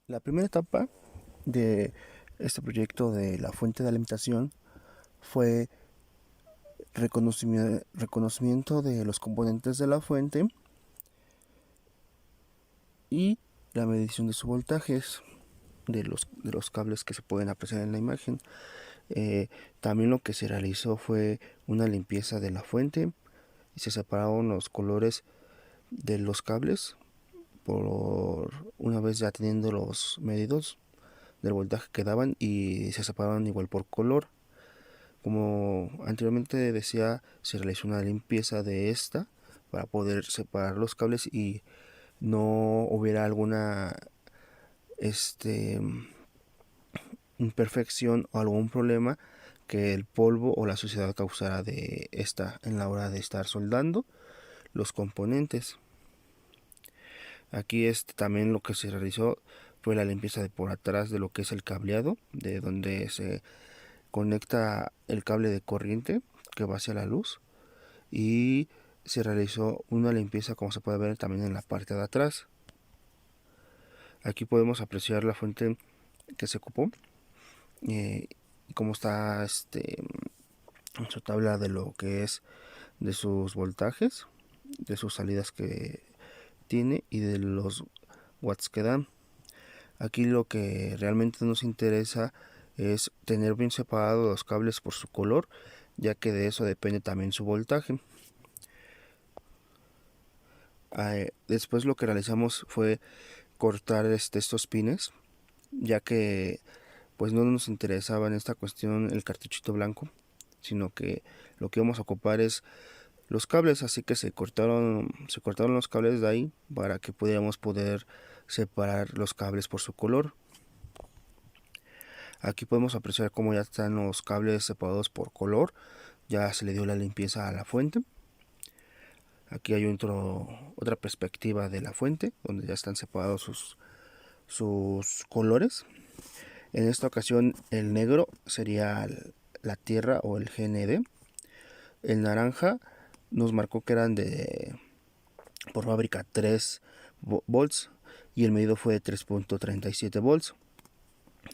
La primera etapa de este proyecto de la fuente de alimentación fue reconocimiento de los componentes de la fuente y la medición de sus voltajes de los cables que se pueden apreciar en la imagen. También lo que se realizó fue una limpieza de la fuente y se separaron los colores de los cables por una vez ya teniendo los medidos del voltaje que daban, y se separaron igual por color. Como anteriormente decía, se realizó una limpieza de esta para poder separar los cables y no hubiera alguna este imperfección o algún problema que el polvo o la suciedad causara de esta en la hora de estar soldando los componentes. Aquí también lo que se realizó fue la limpieza de por atrás de lo que es el cableado, de donde se conecta el cable de corriente que va hacia la luz, y se realizó una limpieza, como se puede ver también en la parte de atrás. Aquí podemos apreciar la fuente que se ocupó, y cómo está en su tabla de lo que es de sus voltajes, de sus salidas que tiene y de los watts que dan. Aquí lo que realmente nos interesa es tener bien separados los cables por su color, ya que de eso depende también su voltaje. Después lo que realizamos fue cortar estos pines, ya que pues no nos interesaba en esta cuestión el cartuchito blanco, sino que lo que íbamos a ocupar es los cables, así que se cortaron los cables de ahí para que pudiéramos poder separar los cables por su color. Aquí podemos apreciar cómo ya están los cables separados por color, ya se le dio la limpieza a la fuente. Aquí hay otra perspectiva de la fuente, donde ya están separados sus colores. En esta ocasión el negro sería la tierra o el GND. El naranja nos marcó que eran por fábrica 3 volts y el medido fue de 3.37 volts.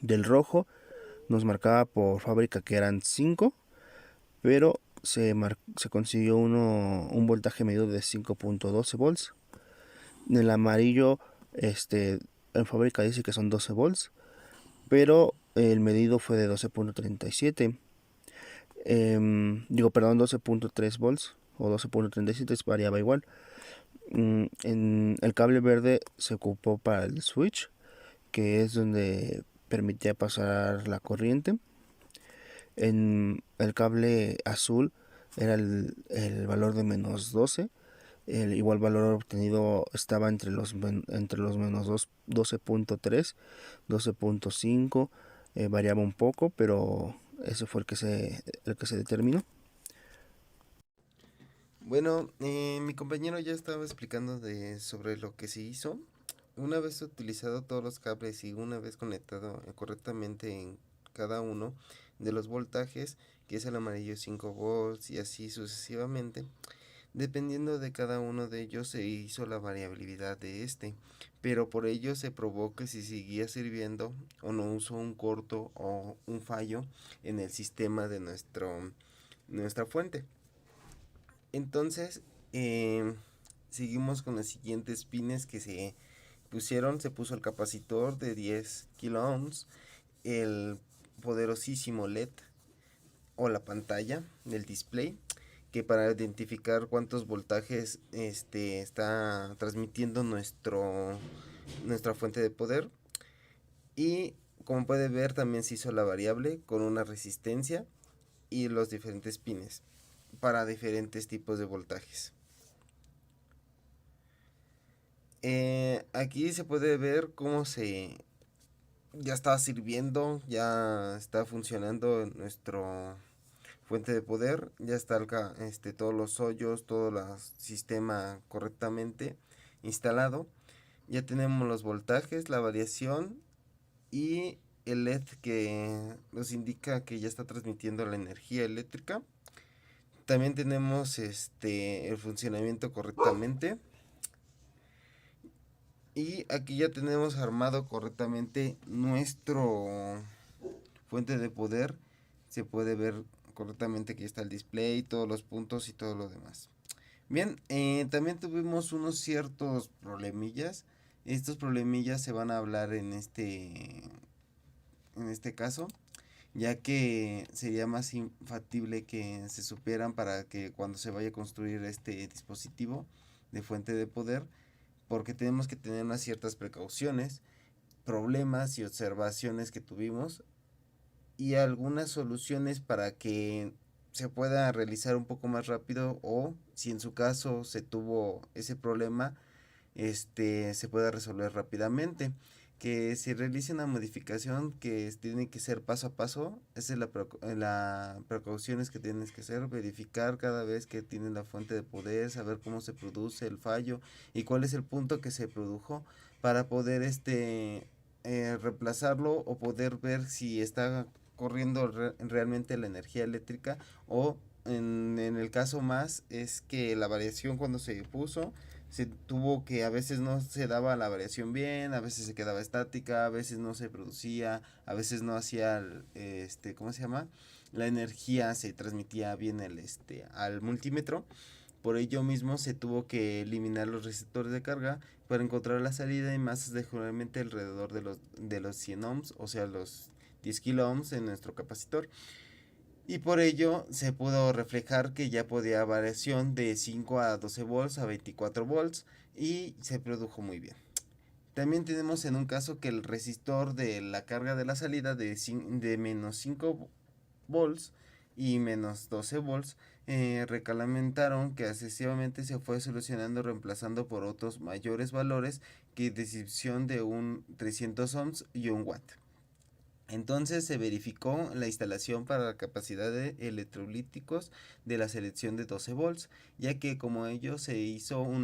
Del rojo nos marcaba por fábrica que eran 5, pero se consiguió un voltaje medido de 5.12 volts. El amarillo, en fábrica dice que son 12 volts, pero el medido fue de 12.37. Digo, perdón, 12.3 volts o 12.37, variaba igual. En el cable verde se ocupó para el switch, que es donde permitía pasar la corriente. En el cable azul era el valor de -12. El igual valor obtenido estaba entre los -12.3, 12.5, variaba un poco, pero ese fue el que se determinó. Bueno, mi compañero ya estaba explicando sobre lo que se hizo. Una vez utilizado todos los cables y una vez conectado correctamente en cada uno de los voltajes, que es el amarillo 5 volts y así sucesivamente, dependiendo de cada uno de ellos se hizo la variabilidad de pero por ello se probó que si seguía sirviendo o no usó un corto o un fallo en el sistema de nuestra fuente. Entonces, seguimos con los siguientes pines que se pusieron. Se puso el capacitor de 10 kilo ohms, el poderosísimo LED o la pantalla del display, que para identificar cuántos voltajes está transmitiendo nuestra fuente de poder. Y como puede ver, también se hizo la variable con una resistencia y los diferentes pines para diferentes tipos de voltajes. Aquí se puede ver cómo ya está sirviendo, ya está funcionando nuestro fuente de poder, ya está todos los hoyos, todo el sistema correctamente instalado. Ya tenemos los voltajes, la variación y el LED que nos indica que ya está transmitiendo la energía eléctrica. También tenemos el funcionamiento correctamente. Y aquí ya tenemos armado correctamente nuestro fuente de poder. Se puede ver correctamente que está el display, todos los puntos y todo lo demás. Bien, también tuvimos unos ciertos problemillas. Estos problemillas se van a hablar en este caso, ya que sería más factible que se supieran para que cuando se vaya a construir este dispositivo de fuente de poder, porque tenemos que tener unas ciertas precauciones, problemas y observaciones que tuvimos y algunas soluciones para que se pueda realizar un poco más rápido, o si en su caso se tuvo ese problema, se pueda resolver rápidamente. Que se realice una modificación que tiene que ser paso a paso. Esa es la precauciones que tienes que hacer, verificar cada vez que tienes la fuente de poder, saber cómo se produce el fallo y cuál es el punto que se produjo para poder reemplazarlo, o poder ver si está corriendo realmente la energía eléctrica, o en el caso más es que la variación cuando se puso se tuvo que a veces no se daba la variación bien, a veces se quedaba estática, a veces no se producía, a veces no hacía ¿cómo se llama? La energía se transmitía bien al multímetro. Por ello mismo se tuvo que eliminar los receptores de carga para encontrar la salida en masas de generalmente alrededor de los 100 ohms, o sea, los 10 kilo ohms en nuestro capacitor. Y por ello se pudo reflejar que ya podía variación de 5 a 12 volts a 24 volts, y se produjo muy bien. También tenemos en un caso que el resistor de la carga de la salida de menos 5 volts y menos 12 volts recalamentaron, que excesivamente se fue solucionando reemplazando por otros mayores valores, que de exhibición de un 300 ohms y un watt. Entonces se verificó la instalación para la capacidad de electrolíticos de la selección de 12 volts, ya que como ello se hizo un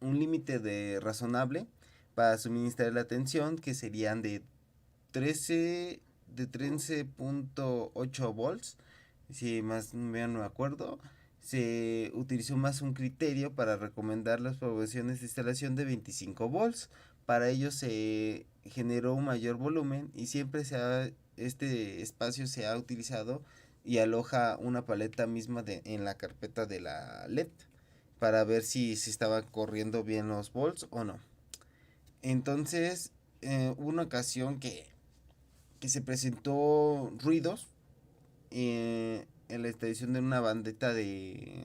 límite de razonable para suministrar la tensión, que serían de 13 de 13.8 volts, si más bien no me acuerdo. Se utilizó más un criterio para recomendar las poblaciones de instalación de 25 volts. Para ello se generó un mayor volumen, y siempre este espacio se ha utilizado y aloja una paleta misma en la carpeta de la LED para ver si se estaba corriendo bien los volts o no. Entonces, hubo una ocasión que se presentó ruidos en la instalación de una bandeta de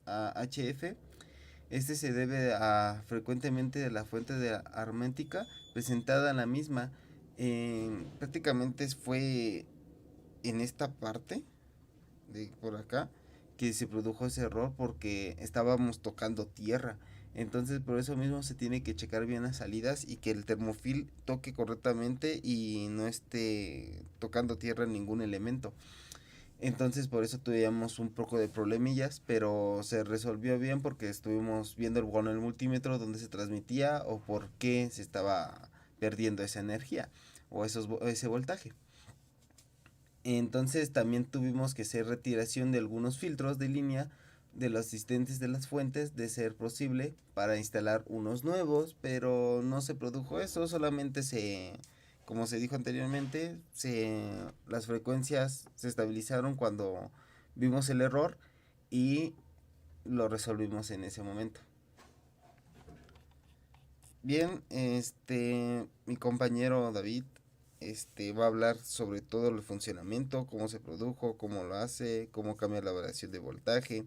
HF. Este se debe a frecuentemente de la fuente de armética presentada en la misma. Prácticamente fue en esta parte de por acá que se produjo ese error, porque estábamos tocando tierra. Entonces por eso mismo se tiene que checar bien las salidas y que el termofil toque correctamente y no esté tocando tierra en ningún elemento. Entonces por eso tuvimos un poco de problemillas, pero se resolvió bien porque estuvimos viendo con el multímetro dónde se transmitía o por qué se estaba perdiendo esa energía o ese voltaje. Entonces también tuvimos que hacer retiración de algunos filtros de línea de los asistentes de las fuentes, de ser posible, para instalar unos nuevos, pero no se produjo eso, solamente como se dijo anteriormente, las frecuencias se estabilizaron cuando vimos el error y lo resolvimos en ese momento. Bien, mi compañero David va a hablar sobre todo el funcionamiento, cómo se produjo, cómo lo hace, cómo cambia la variación de voltaje,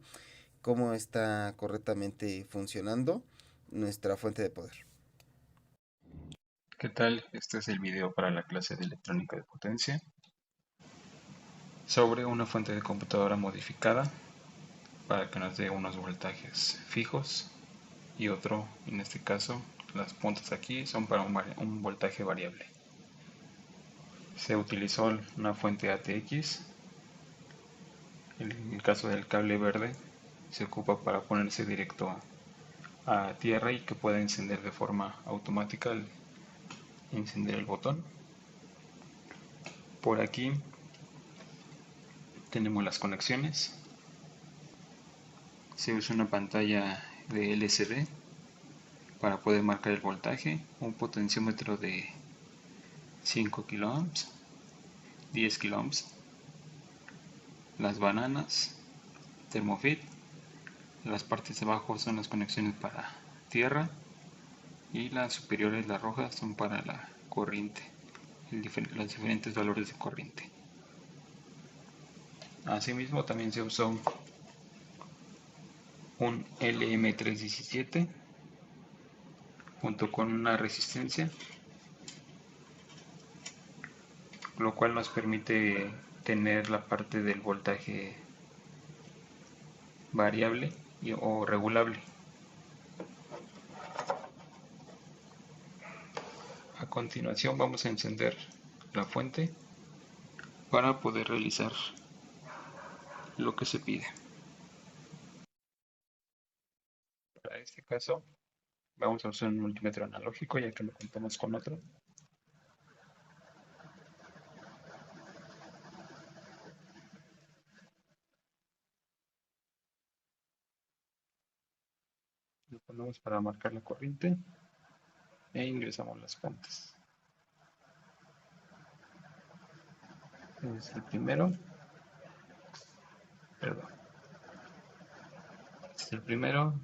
cómo está correctamente funcionando nuestra fuente de poder. ¿Qué tal? Este es el video para la clase de electrónica de potencia sobre una fuente de computadora modificada para que nos dé unos voltajes fijos y otro, en este caso, las puntas aquí son para un voltaje variable. Se utilizó una fuente ATX. En el caso del cable verde se ocupa para ponerse directo a tierra y que pueda encender de forma automática al encender el botón. Por aquí tenemos las conexiones. Se usa una pantalla de LCD para poder marcar el voltaje, un potenciómetro de 5 kiloohms, 10 kiloohms, las bananas, termofit, las partes de abajo son las conexiones para tierra y las superiores, las rojas, son para la corriente, los diferentes valores de corriente. Asimismo también se usó un LM317 junto con una resistencia, lo cual nos permite tener la parte del voltaje variable o regulable. A continuación vamos a encender la fuente para poder realizar lo que se pide. Para este caso vamos a usar un multímetro analógico, ya que no contamos con otro. Lo ponemos para marcar la corriente e ingresamos las puntas. Este es el primero. Perdón. Este es el primero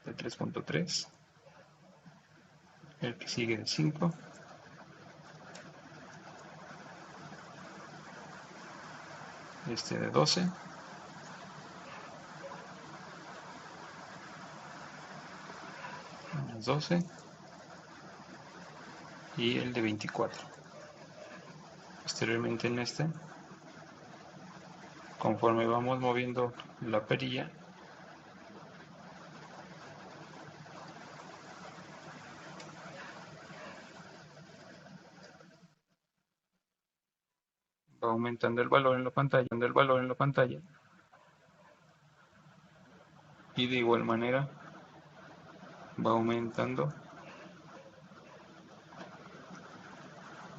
de 3.3. El que sigue de 5. Este de 12. Las 12. Y el de 24. Posteriormente en este, conforme vamos moviendo la perilla, va aumentando el valor en la pantalla, y de igual manera va aumentando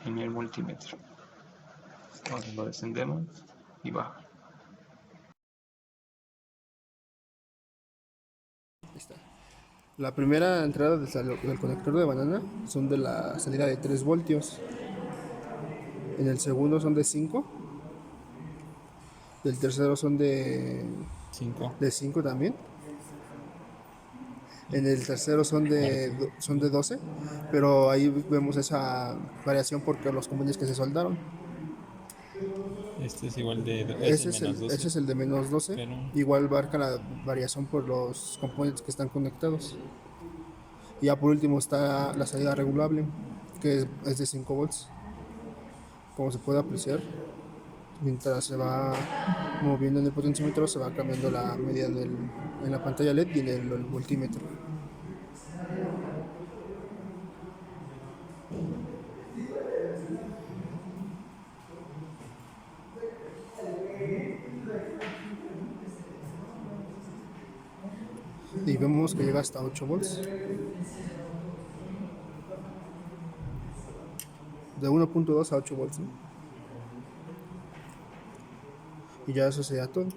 en el multímetro. Ahora lo descendemos y baja. Ahí está. La primera entrada del conector de banana son de la salida de 3 voltios. En el segundo son de 5. Del tercero son de 5 también. En el tercero son de 12. Pero ahí vemos esa variación porque los componentes que se soldaron. Este es igual de Ese es el de menos 12. Pero... Igual marca la variación por los componentes que están conectados. Y ya por último está la salida regulable, que es de 5 volts. Como se puede apreciar, mientras se va moviendo en el potenciómetro, se va cambiando la medida en la pantalla LED y en el voltímetro. Y vemos que llega hasta 8 volts. De 1.2 a 8 volts, ¿no? Y ya eso sería todo.